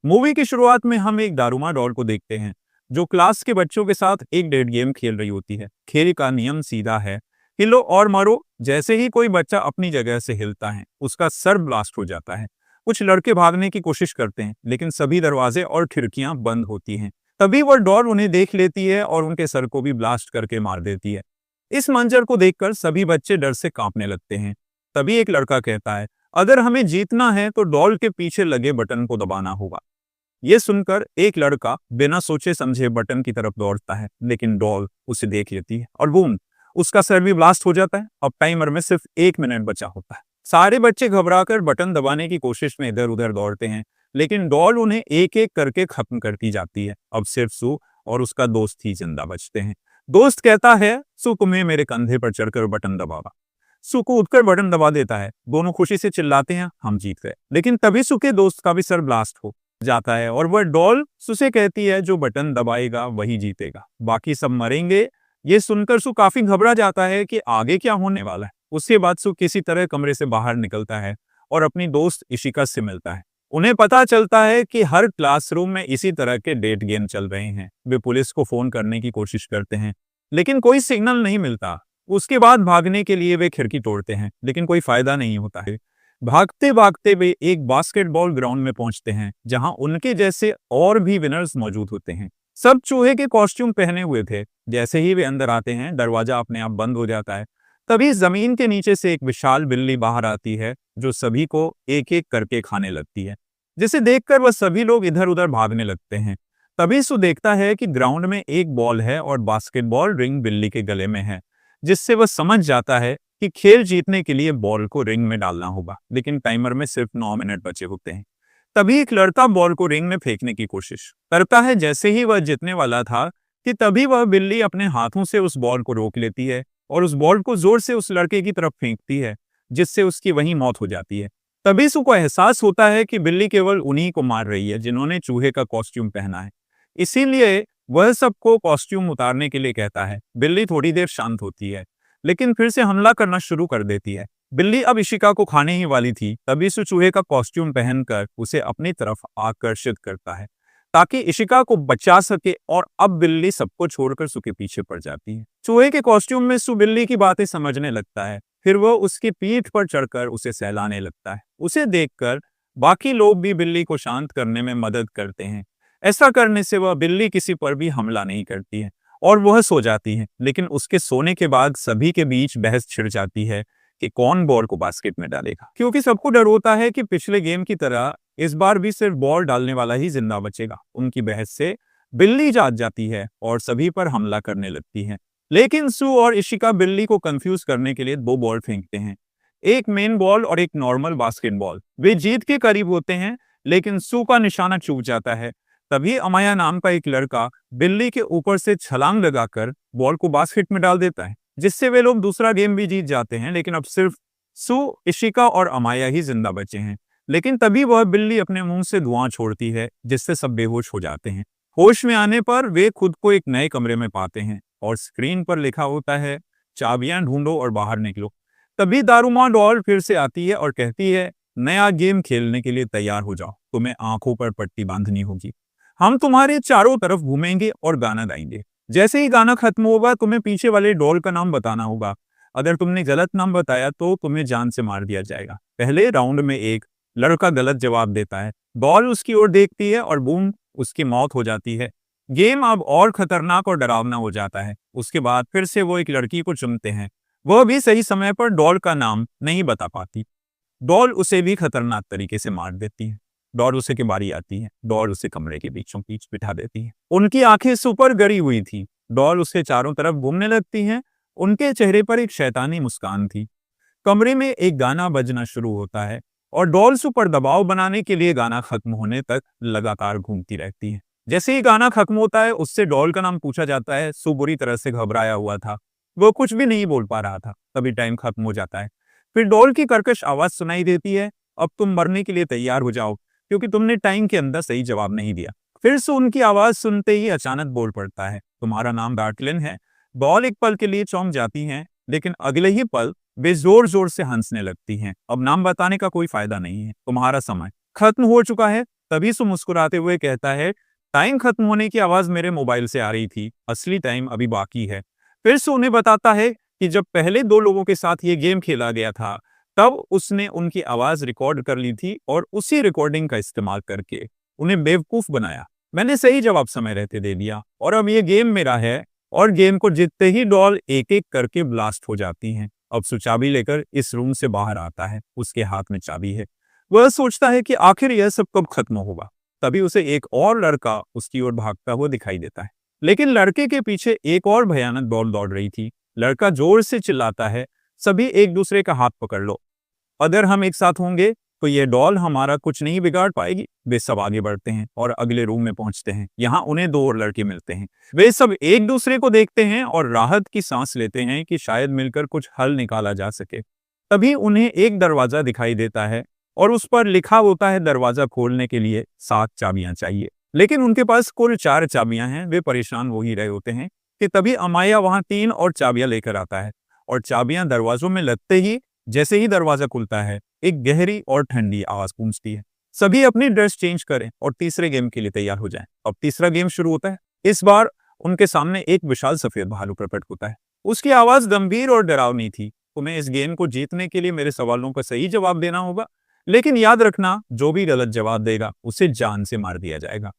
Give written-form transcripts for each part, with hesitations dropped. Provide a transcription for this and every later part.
Movie की शुरुआत में हम एक दारूमा डॉल को देखते हैं जो क्लास के बच्चों के साथ एक डेट गेम खेल रही होती है। खेल का नियम सीधा है, हिलो और मरो। जैसे ही कोई बच्चा अपनी जगह से हिलता है उसका सर ब्लास्ट हो जाता है। कुछ लड़के भागने की कोशिश करते हैं लेकिन सभी दरवाजे और खिड़कियां बंद होती हैं। तभी वह डॉल उन्हें देख लेती है और उनके सर को भी ब्लास्ट करके मार देती है। इस मंजर को देखकर सभी बच्चे डर से कांपने लगते हैं। तभी एक लड़का कहता है, अगर हमें जीतना है तो डॉल के पीछे लगे बटन को दबाना होगा। ये सुनकर एक लड़का बिना सोचे समझे बटन की तरफ दौड़ता है, लेकिन डॉल उसे देख लेती है और बूम, उसका सर भी ब्लास्ट हो जाता है। अब टाइमर में सिर्फ 1 मिनट बचा होता है। सारे बच्चे घबराकर बटन दबाने की कोशिश में इधर उधर दौड़ते हैं, लेकिन डॉल उन्हें एक एक करके खत्म करती जाती है। अब सिर्फ सू और उसका दोस्त ही जिंदा बचते हैं। दोस्त कहता है, सू तुम्हें मेरे कंधे पर चढ़कर बटन दबावा। सू को उठकर बटन दबा देता है। दोनों खुशी से चिल्लाते हैं, हम जीत गए। लेकिन तभी सू के दोस्त का भी सर ब्लास्ट हो जाता है और वह डॉल सू से कहती है, जो बटन दबाएगा वही जीतेगा, बाकी सब मरेंगे। ये सुनकर सू काफी घबरा जाता है कि आगे क्या होने वाला है। उसके बाद सू किसी तरह कमरे से बाहर निकलता है और अपनी दोस्त इशिका से मिलता है। उन्हें पता चलता है कि हर क्लासरूम में इसी तरह के डेट गेम चल रहे हैं। वे पुलिस को फोन करने की कोशिश करते हैं लेकिन कोई सिग्नल नहीं मिलता। उसके बाद भागने के लिए वे खिड़की तोड़ते हैं लेकिन कोई फायदा नहीं होता है। भागते भागते वे एक बास्केटबॉल ग्राउंड में पहुंचते हैं जहां उनके जैसे और भी विनर्स मौजूद होते हैं। सब चूहे के कॉस्ट्यूम पहने हुए थे। जैसे ही वे अंदर आते हैं दरवाजा अपने आप बंद हो जाता है। तभी जमीन के नीचे से एक विशाल बिल्ली बाहर आती है जो सभी को एक एक करके खाने लगती है, जिसे देखकर वह सभी लोग इधर उधर भागने लगते हैं। तभी सु देखता है कि ग्राउंड में एक बॉल है और बास्केटबॉल रिंग बिल्ली के गले में है, जिससे वह समझ जाता है कि खेल जीतने के लिए बॉल को रिंग में डालना होगा। लेकिन टाइमर में सिर्फ 9 मिनट बचे होते हैं। तभी एक लड़का बॉल को रिंग में फेंकने की कोशिश करता है। जैसे ही वह जीतने वाला था कि तभी वह बिल्ली अपने हाथों से उस बॉल को रोक लेती है और उस बॉल को जोर से उस लड़के की तरफ फेंकती है, जिससे उसकी वहीं मौत हो जाती है। तभी सु को एहसास होता है कि बिल्ली केवल उन्हीं को मार रही है जिन्होंने चूहे का कॉस्ट्यूम पहना है। इसीलिए वह सबको कॉस्ट्यूम उतारने के लिए कहता है। बिल्ली थोड़ी देर शांत होती है लेकिन फिर से हमला करना शुरू कर देती है। बिल्ली अब इशिका को खाने ही वाली थी। तभी सु चूहे का कॉस्ट्यूम पहनकर उसे अपनी तरफ आकर्षित करता है ताकि इशिका को बचा सके और अब बिल्ली सबको छोड़कर सु के पीछे पड़ जाती है। चूहे के कॉस्ट्यूम में सु बिल्ली की बातें समझने लगता है। फिर वह उसकी पीठ पर चढ़कर उसे सहलाने लगता है। उसे देखकर बाकी लोग भी बिल्ली को शांत करने में मदद करते हैं। ऐसा करने से वह बिल्ली किसी पर भी हमला नहीं करती है और वह सो जाती है। लेकिन उसके सोने के बाद सभी के बीच बहस छिड़ जाती है कि कौन बॉल को बास्केट में डालेगा, क्योंकि सबको डर होता है कि पिछले गेम की तरह इस बार भी सिर्फ बॉल डालने वाला ही जिंदा बचेगा। उनकी बहस से बिल्ली जाग जाती है और सभी पर हमला करने लगती है। लेकिन सू और इशिका बिल्ली को कंफ्यूज करने के लिए 2 बॉल फेंकते हैं, एक मेन बॉल और एक नॉर्मल बास्केटबॉल। वे जीत के करीब होते हैं लेकिन सू का निशाना चूक जाता है। तभी अमाया नाम का एक लड़का बिल्ली के ऊपर से छलांग लगाकर बॉल को बास्केट में डाल देता है, जिससे वे लोग दूसरा गेम भी जीत जाते हैं। लेकिन अब सिर्फ सू, इशिका और अमाया ही जिंदा बचे हैं। लेकिन तभी वह बिल्ली अपने मुंह से धुआं छोड़ती है, जिससे सब बेहोश हो जाते हैं। होश में आने पर वे खुद को एक नए कमरे में पाते हैं और स्क्रीन पर लिखा होता है, चाबियां ढूंढो और बाहर निकलो। तभी दारूमा डॉल फिर से आती है और कहती है, नया गेम खेलने के लिए तैयार हो जाओ। तुम्हें आंखों पर पट्टी बांधनी होगी। हम तुम्हारे चारों तरफ घूमेंगे और गाना गाएंगे। जैसे ही गाना खत्म होगा तुम्हें पीछे वाले डॉल का नाम बताना होगा। अगर तुमने गलत नाम बताया तो तुम्हें जान से मार दिया जाएगा। पहले राउंड में एक लड़का गलत जवाब देता है। डॉल उसकी ओर देखती है और बूम, उसकी मौत हो जाती है। गेम अब और खतरनाक और डरावना हो जाता है। उसके बाद फिर से वो एक लड़की को चुनते हैं। वह भी सही समय पर डॉल का नाम नहीं बता पाती। डॉल उसे भी खतरनाक तरीके से मार देती है। डॉल उसे की बारी आती है। डॉल उसे कमरे के बीचों बीच बिठा देती है। उनकी आंखें सुपर गड़ी हुई थी। डॉल उसके चारों तरफ घूमने लगती हैं। उनके चेहरे पर एक शैतानी मुस्कान थी। कमरे में एक गाना बजना शुरू होता है और डॉल सु पर दबाव बनाने के लिए गाना खत्म होने तक लगातार घूमती रहती है। जैसे ही गाना खत्म होता है उससे डॉल का नाम पूछा जाता है। सु बुरी तरह से घबराया हुआ था। वो कुछ भी नहीं बोल पा रहा था। तभी टाइम खत्म हो जाता है। फिर डॉल की कर्कश आवाज सुनाई देती है, अब तुम मरने के लिए तैयार हो जाओ क्योंकि तुमने टाइम के अंदर सही जवाब नहीं दिया। फिर से उनकी आवाज सुनते ही अचानक बोल पड़ता है, तुम्हारा नाम डार्टलिन है। डॉल एक पल के लिए चौंक जाती हैं, लेकिन अगले ही पल वे जोर जोर से हंसने लगती हैं। अब नाम बताने का कोई फायदा नहीं है, तुम्हारा समय खत्म हो चुका है। तभी सु मुस्कुराते हुए कहता है, टाइम खत्म होने की आवाज मेरे मोबाइल से आ रही थी, असली टाइम अभी बाकी है। फिर सु उन्हें बताता है कि जब पहले 2 लोगों के साथ ये गेम खेला गया था, तब उसने उनकी आवाज रिकॉर्ड कर ली थी और उसी रिकॉर्डिंग का इस्तेमाल करके उन्हें बेवकूफ बनाया। मैंने सही जवाब समय रहते दे दिया और अब ये गेम मेरा है और गेम को जीतते ही डॉल एक-एक करके ब्लास्ट हो जाती हैं। अब सु चाबी लेकर इस रूम से बाहर आता है, उसके हाथ में चाबी है। वह सोचता है कि आखिर यह सब कब खत्म होगा। तभी उसे एक और लड़का उसकी ओर भागता हुआ दिखाई देता है, लेकिन लड़के के पीछे एक और भयानक डॉल दौड़ रही थी। लड़का जोर से चिल्लाता है, सभी एक दूसरे का हाथ पकड़ लो, अगर हम एक साथ होंगे तो ये डॉल हमारा कुछ नहीं बिगाड़ पाएगी। वे सब आगे बढ़ते हैं और अगले रूम में पहुंचते हैं। यहाँ उन्हें 2 और लड़के मिलते हैं। वे सब एक दूसरे को देखते हैं और राहत की सांस लेते हैं कि शायद मिलकर कुछ हल निकाला जा सके। तभी उन्हें एक दरवाजा दिखाई देता है और उस पर लिखा होता है, दरवाजा खोलने के लिए 7 चाबियां चाहिए। लेकिन उनके पास कुल 4 चाबियां हैं। वे परेशान हो ही रहे होते हैं कि तभी अमाया वहां 3 और चाबियां लेकर आता है और चाबियां दरवाजों में लगते ही जैसे ही दरवाजा खुलता है, एक गहरी और ठंडी आवाज गूंजती है। सभी अपनी ड्रेस चेंज करें और तीसरे गेम के लिए तैयार हो जाएं। अब तीसरा गेम शुरू होता है। इस बार उनके सामने एक विशाल सफेद भालू प्रकट होता है। उसकी आवाज गंभीर और डरावनी थी। तुम्हें इस गेम को जीतने के लिए मेरे सवालों का सही जवाब देना होगा, लेकिन याद रखना, जो भी गलत जवाब देगा उसे जान से मार दिया जाएगा।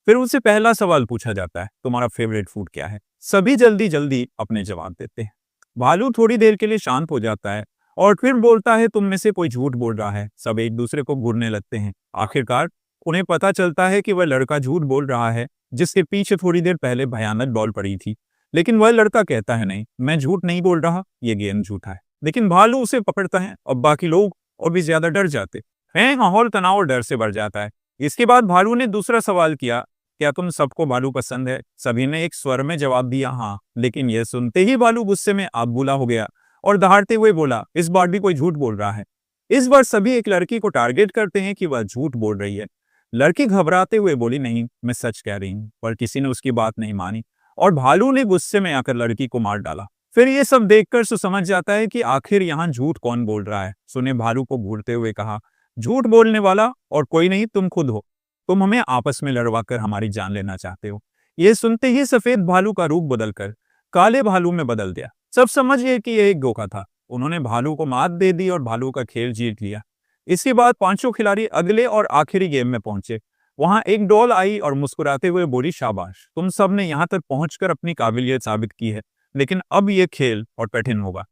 फिर उनसे पहला सवाल पूछा जाता है, तुम्हारा फेवरेट फूड क्या है? सभी जल्दी जल्दी अपने जवाब देते हैं। भालू थोड़ी देर के लिए शांत हो जाता है और फिर बोलता है, तुम में से कोई झूठ बोल रहा है। सब एक दूसरे को घूरने लगते हैं। आखिरकार उन्हें पता चलता है कि वह लड़का झूठ बोल रहा है जिसके पीछे थोड़ी देर पहले भयानक डॉल पड़ी थी। लेकिन वह लड़का कहता है, नहीं, मैं झूठ नहीं बोल रहा, ये गेम झूठा है। लेकिन भालू उसे पकड़ता है और बाकी लोग और भी ज्यादा डर जाते हैं। माहौल तनाव और डर से भर जाता है। इसके बाद भालू ने दूसरा सवाल किया, क्या तुम सबको भालू पसंद है? सभी ने एक स्वर में जवाब दिया, हाँ। लेकिन यह सुनते ही भालू गुस्से में आग हो गया और दहाड़ते हुए बोला, इस बार भी कोई झूठ बोल रहा है। इस बार सभी एक लड़की को टारगेट करते हैं कि वह झूठ बोल रही है। लड़की घबराते हुए बोली, नहीं, मैं सच कह रही हूँ। पर किसी ने उसकी बात नहीं मानी और भालू ने गुस्से में आकर लड़की को मार डाला। फिर ये सब देखकर सु समझ जाता है कि आखिर यहाँ झूठ कौन बोल रहा है। सु ने भालू को घूरते हुए कहा, झूठ बोलने वाला और कोई नहीं, तुम खुद हो। तुम हमें आपस में लड़वा कर हमारी जान लेना चाहते हो। ये सुनते ही सफेद भालू का रूप बदलकर काले भालू में बदल दिया। सब समझ गए कि यह एक धोखा था। उन्होंने भालू को मात दे दी और भालू का खेल जीत लिया। इसके बाद 5 खिलाड़ी अगले और आखिरी गेम में पहुंचे। वहां एक डॉल आई और मुस्कुराते हुए बोली, शाबाश, तुम सब ने यहाँ तक पहुंचकर अपनी काबिलियत साबित की है, लेकिन अब यह खेल और कठिन होगा।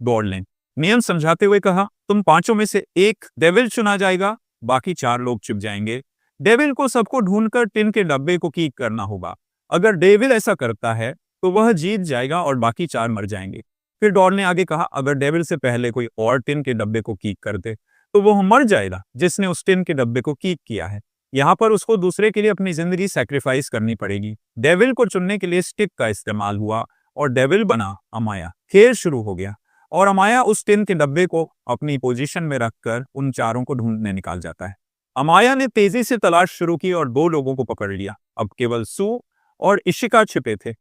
डॉल ने नियम समझाते हुए कहा, तुम 5 में से एक डेविल चुना जाएगा, बाकी 4 लोग चुप जाएंगे। डेविल को सबको ढूंढकर टिन के डब्बे को कीक करना होगा। अगर डेविल ऐसा करता है तो वह जीत जाएगा और बाकी 4 मर जाएंगे। फिर डॉल ने आगे कहा, अगर डेविल से पहले कोई और टिन के डब्बे को कीक कर दे तो वह मर जाएगा जिसने उस टिन के डब्बे को कीक किया है। यहाँ पर उसको दूसरे के लिए अपनी जिंदगी सैक्रिफाइस करनी पड़ेगी। डेविल को चुनने के लिए स्टिक का इस्तेमाल हुआ और डेविल बना अमाया। खेल शुरू हो गया और अमाया उस टिन के डब्बे को अपनी पोजीशन में रखकर उन 4 को ढूंढने निकाल जाता है। अमाया ने तेजी से तलाश शुरू की और 2 लोगों को पकड़ लिया। अब केवल सु और इशिका छिपे थे।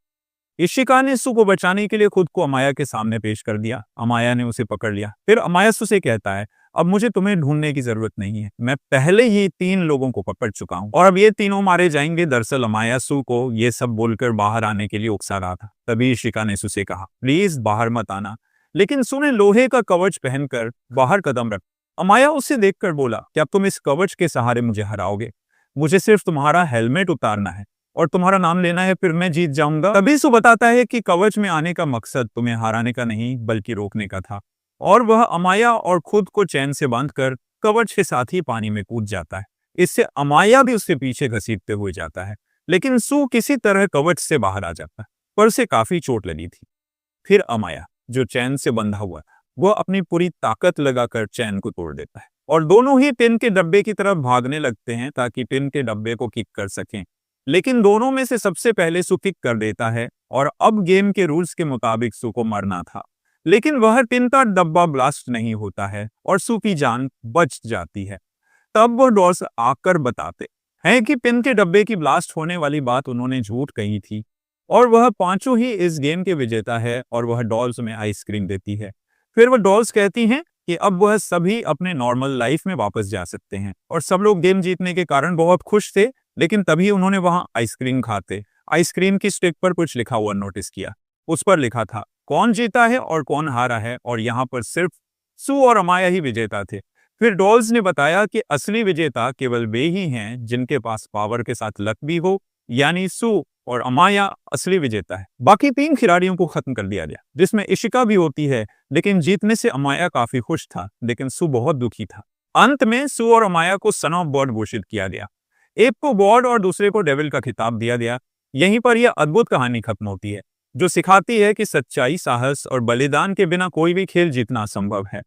इशिका ने सु को बचाने के लिए खुद को अमाया के सामने पेश कर दिया। अमाया ने उसे पकड़ लिया। फिर अमाया सु से कहता है, अब मुझे तुम्हें ढूंढने की जरूरत नहीं है, मैं पहले ही 3 लोगों को पकड़ चुका हूं और अब ये तीनों मारे जाएंगे। दरअसल अमाया सु को ये सब बोलकर बाहर आने के लिए उकसा रहा था। तभी इशिका ने सु से कहा, प्लीज बाहर मत आना। लेकिन सु ने लोहे का कवच पहनकर बाहर कदम रख। अमाया उसे देखकर बोला, क्या तुम इस कवच के सहारे मुझे हराओगे? मुझे सिर्फ तुम्हारा हेलमेट उतारना है और तुम्हारा नाम लेना है, फिर मैं जीत जाऊंगा। तभी सु बताता है कि कवच में आने का मकसद तुम्हें हराने का नहीं बल्कि रोकने का था और वह अमाया और खुद को चैन से बांधकर कवच के साथ ही पानी में कूद जाता है। इससे अमाया भी उसके पीछे घसीटते हुए जाता है, लेकिन सु किसी तरह कवच से बाहर आ जाता है, पर उसे काफी चोट लगी थी। फिर अमाया, जो चैन से बंधा हुआ था, वह अपनी पूरी ताकत लगाकर चैन को तोड़ देता है और दोनों ही टिन के डब्बे की तरफ भागने लगते हैं ताकि टिन के डब्बे को किक कर सकें। लेकिन दोनों में से सबसे पहले सु किक कर देता है और अब गेम के रूल्स के मुताबिक सु को मरना था, लेकिन वह टिन का डब्बा ब्लास्ट नहीं होता है और सु की जान बच जाती है। तब वह डॉल्स आकर बताते हैं कि टिन के डब्बे की ब्लास्ट होने वाली बात उन्होंने झूठ कही थी और वह 5 ही इस गेम के विजेता है और वह डॉल्स में आइसक्रीम देती है। फिर वह डॉल्स कहती हैं, कि अब वह सभी अपने नॉर्मल लाइफ में वापस जा सकते हैं और सब लोग गेम जीतने के कारण बहुत खुश थे। लेकिन तभी उन्होंने वहां आइसक्रीम खाते आइसक्रीम की स्टिक पर कुछ लिखा हुआ नोटिस किया। उस पर लिखा था कौन जीता है और कौन हारा है, और यहाँ पर सिर्फ सू और अमाया ही विजेता थे। फिर डॉल्स ने बताया कि असली विजेता केवल वे ही हैं जिनके पास पावर के साथ लक भी हो, यानी सू और अमाया असली विजेता है। बाकी 3 खिलाड़ियों को खत्म कर दिया गया, जिसमें इशिका भी होती है। लेकिन जीतने से अमाया काफी खुश था, लेकिन सू बहुत दुखी था। अंत में सू और अमाया को सन ऑफ गॉड घोषित किया गया। एक को गॉड और दूसरे को डेविल का खिताब दिया गया। यहीं पर यह अद्भुत कहानी खत्म होती है, जो सिखाती है कि सच्चाई, साहस और बलिदान के बिना कोई भी खेल जीतना असंभव है।